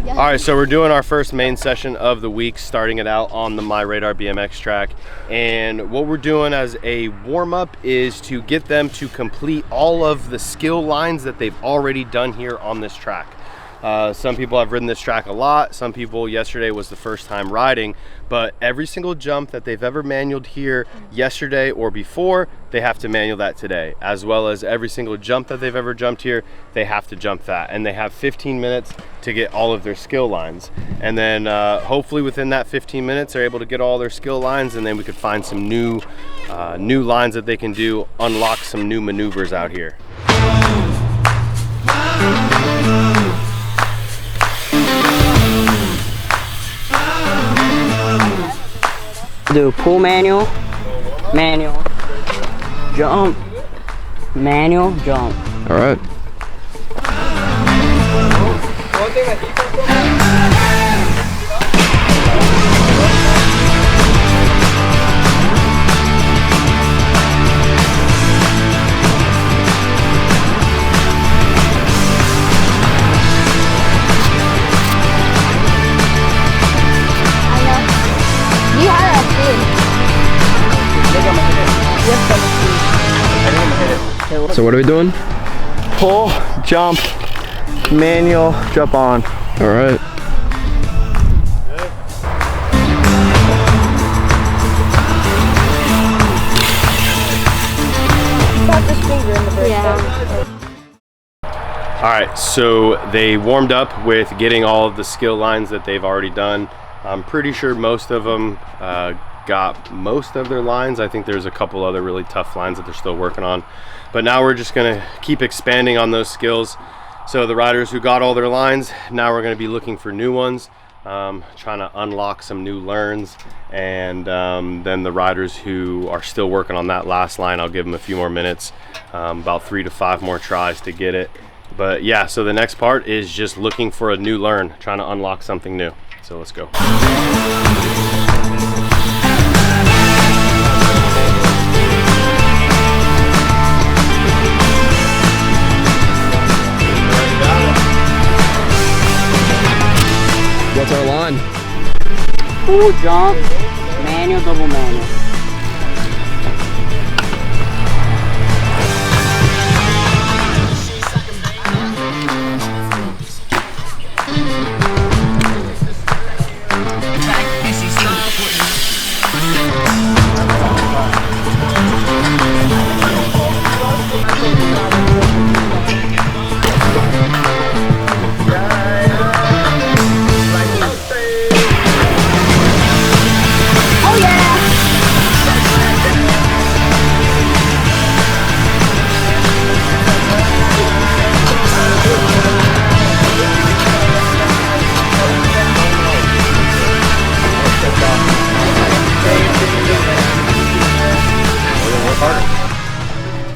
All right, so we're doing our first main session of the week, starting it out on the My Radar BMX track. And what we're doing as a warm-up is to get them to complete all of the skill lines that they've already done here on this track. Some people have ridden this track a lot. Some people, yesterday was the first time riding, but every single jump that they've ever manualed here yesterday or before, they have to manual that today, as well as every single jump that they've ever jumped here, they have to jump that. And they have 15 minutes to get all of their skill lines. And then hopefully within that 15 minutes, they're able to get all their skill lines, and then we could find some new lines that they can do, unlock some new maneuvers out here. Do pull manual, manual, jump, manual, jump. All right. So what are we doing? Pull, jump, manual, jump on. All right. All right, so they warmed up with getting all of the skill lines that they've already done. I'm pretty sure most of them got most of their lines. I think there's a couple other really tough lines that they're still working on. But now we're just gonna keep expanding on those skills. So the riders who got all their lines, now we're gonna be looking for new ones, trying to unlock some new learns. And then the riders who are still working on that last line, I'll give them a few more minutes, about 3 to 5 more tries to get it. But yeah, so the next part is just looking for a new learn, trying to unlock something new. So let's go. What's our line? Pull, jump, manual, double manual.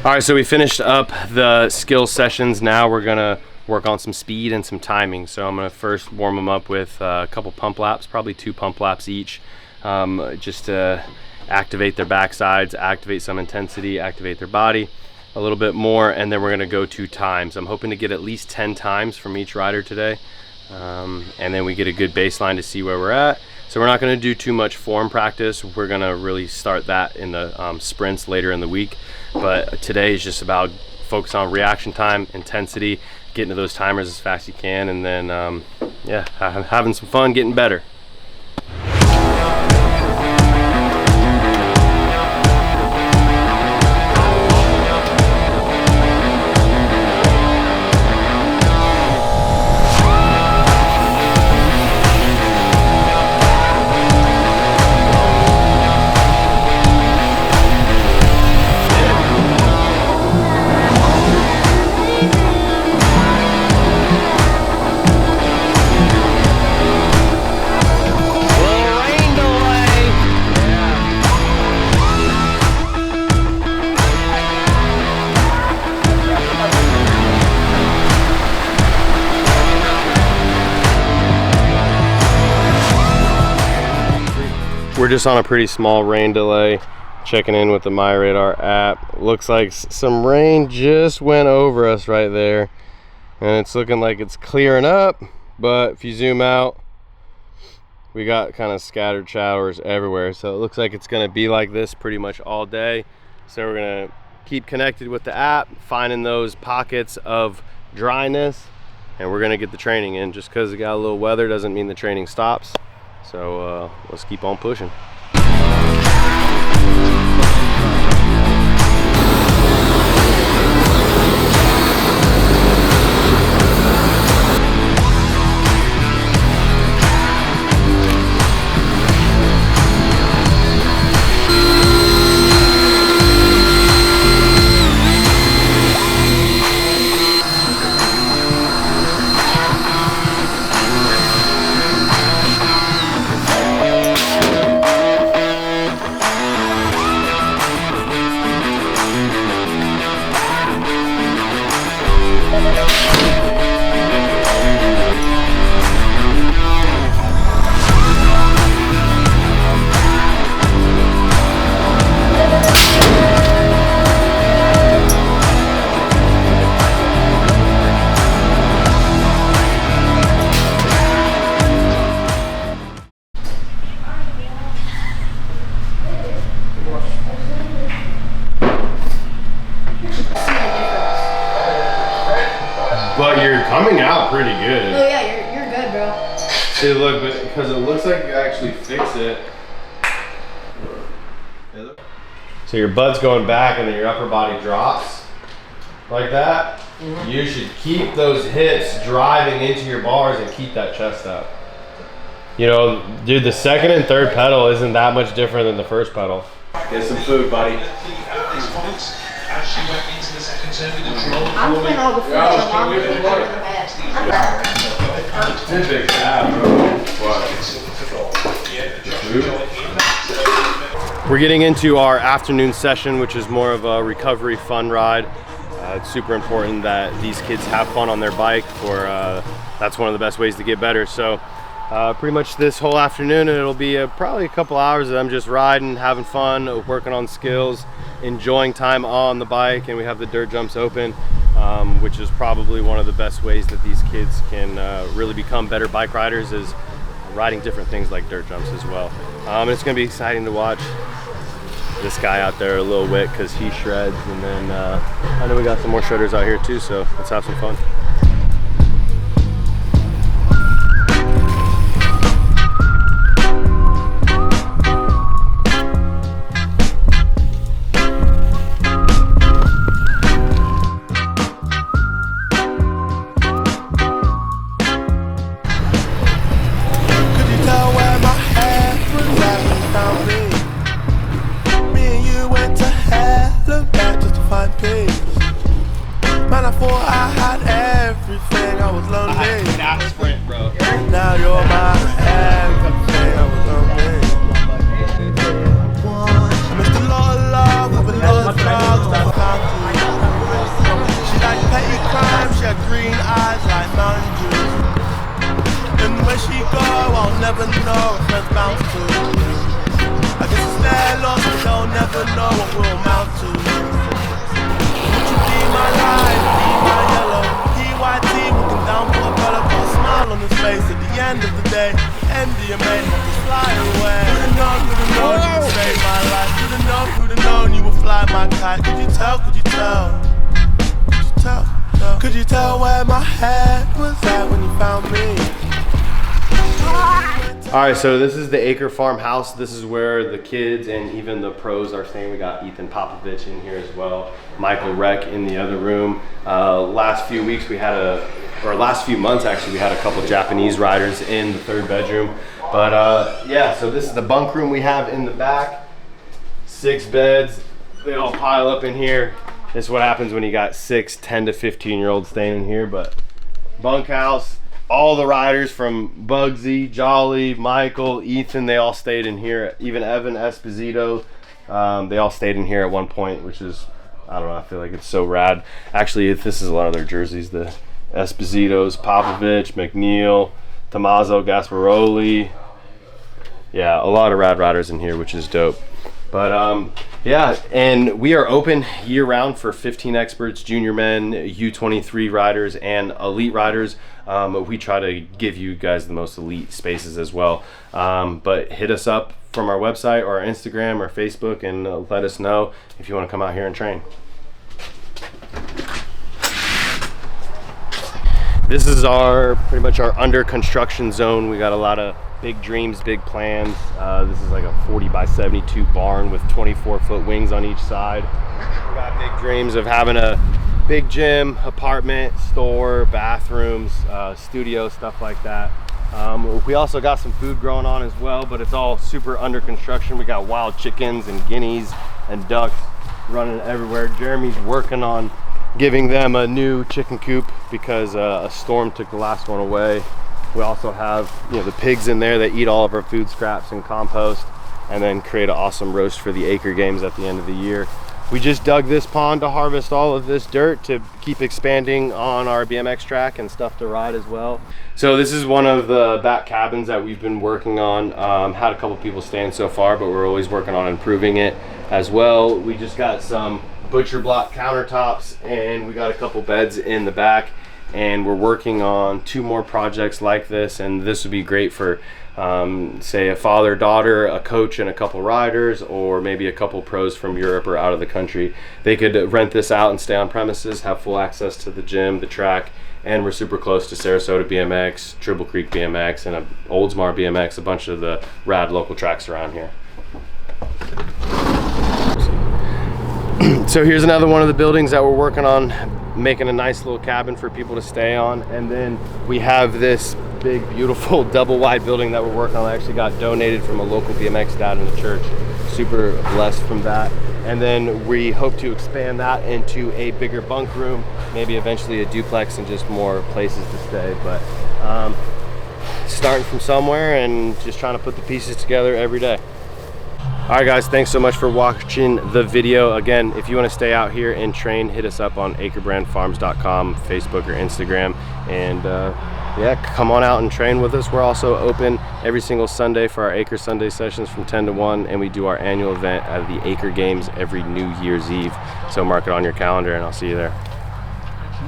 All right, so we finished up the skill sessions. Now we're gonna work on some speed and some timing. So I'm gonna first warm them up with a couple pump laps, probably 2 pump laps each, just to activate their backsides, activate some intensity, activate their body a little bit more, and then we're gonna go 2 times. I'm hoping to get at least 10 times from each rider today, and then we get a good baseline to see where we're at. So we're not gonna do too much form practice. We're gonna really start that in the sprints later in the week. But today is just about focus on reaction time, intensity, getting to those timers as fast as you can, and then yeah, having some fun, getting better. We're just on a pretty small rain delay, checking in with the My Radar app. Looks like some rain just went over us right there, and it's looking like it's clearing up, but if you zoom out, we got kind of scattered showers everywhere. So it looks like it's gonna be like this pretty much all day. So we're gonna keep connected with the app, finding those pockets of dryness, and we're gonna get the training in. Just because it got a little weather doesn't mean the training stops. So let's keep on pushing. But you're coming out pretty good. Oh yeah, you're good, bro. See, look, because it looks like you actually fix it. So your butt's going back and then your upper body drops like that. Mm-hmm. You should keep those hips driving into your bars and keep that chest out. You know, dude, the second and third pedal isn't that much different than the first pedal. Get some food, buddy. I'm putting all the food along with the Big ab, bro. We're getting into our afternoon session, which is more of a recovery fun ride. It's super important that these kids have fun on their bike, or that's one of the best ways to get better. So pretty much this whole afternoon, it'll be probably a couple hours of them just riding, having fun, working on skills, enjoying time on the bike. And we have the dirt jumps open, which is probably one of the best ways that these kids can really become better bike riders, is riding different things like dirt jumps as well. And it's going to be exciting to watch this guy out there a little bit because he shreds, and then I know we got some more shredders out here too, so let's have some fun. Could you tell where my head was at when you found me? All right, so this is the Acre farmhouse. This is where the kids and even the pros are staying. We got Ethan Popovich in here as well, Michael Reck in the other room. Last few weeks we had last few months actually, we had a couple Japanese riders in the third bedroom. But yeah, so this is the bunk room we have in the back. 6 beds, they all pile up in here. This is what happens when you got 6 10 to 15-year-olds staying in here. But bunkhouse, all the riders from Bugsy, Jolly, Michael, Ethan, they all stayed in here. Even Evan Esposito, they all stayed in here at one point, which is, I don't know, I feel like it's so rad. Actually, this is a lot of their jerseys, the Espositos, Popovich, McNeil, Tommaso Gasparoli. Yeah, a lot of rad riders in here, which is dope. But Yeah, and we are open year-round for 15 experts, junior men, U23 riders, and elite riders. We try to give you guys the most elite spaces as well. But hit us up from our website or our Instagram or Facebook and let us know if you want to come out here and train. This is pretty much our under construction zone. We got a lot of big dreams, big plans. This is like a 40 by 72 barn with 24-foot wings on each side. We got big dreams of having a big gym, apartment, store, bathrooms, studio, stuff like that. We also got some food growing on as well, but it's all super under construction. We got wild chickens and guineas and ducks running everywhere. Jeremy's working on giving them a new chicken coop because a storm took the last one away. We also have, the pigs in there that eat all of our food scraps and compost, and then create an awesome roast for the Acre games at the end of the year. We just dug this pond to harvest all of this dirt to keep expanding on our BMX track and stuff to ride as well. So this is one of the back cabins that we've been working on. Had a couple people staying so far, but we're always working on improving it as well. We just got some butcher block countertops, and we got a couple beds in the back, and we're working on 2 more projects like this, and this would be great for say a father-daughter, a coach and a couple riders, or maybe a couple pros from Europe or out of the country. They could rent this out and stay on premises, have full access to the gym, the track, and we're super close to Sarasota BMX, Triple Creek BMX, and Oldsmar BMX, a bunch of the rad local tracks around here. So here's another one of the buildings that we're working on, making a nice little cabin for people to stay on. And then we have this big, beautiful double wide building that we're working on. I actually got donated from a local BMX dad in the church. Super blessed from that. And then we hope to expand that into a bigger bunk room, maybe eventually a duplex and just more places to stay. But starting from somewhere and just trying to put the pieces together every day. All right, guys, thanks so much for watching the video. Again, if you want to stay out here and train, hit us up on acrebrandfarms.com, Facebook or Instagram, and yeah, come on out and train with us. We're also open every single Sunday for our Acre Sunday sessions from 10 to 1, and we do our annual event at the Acre Games every New Year's Eve. So mark it on your calendar, and I'll see you there.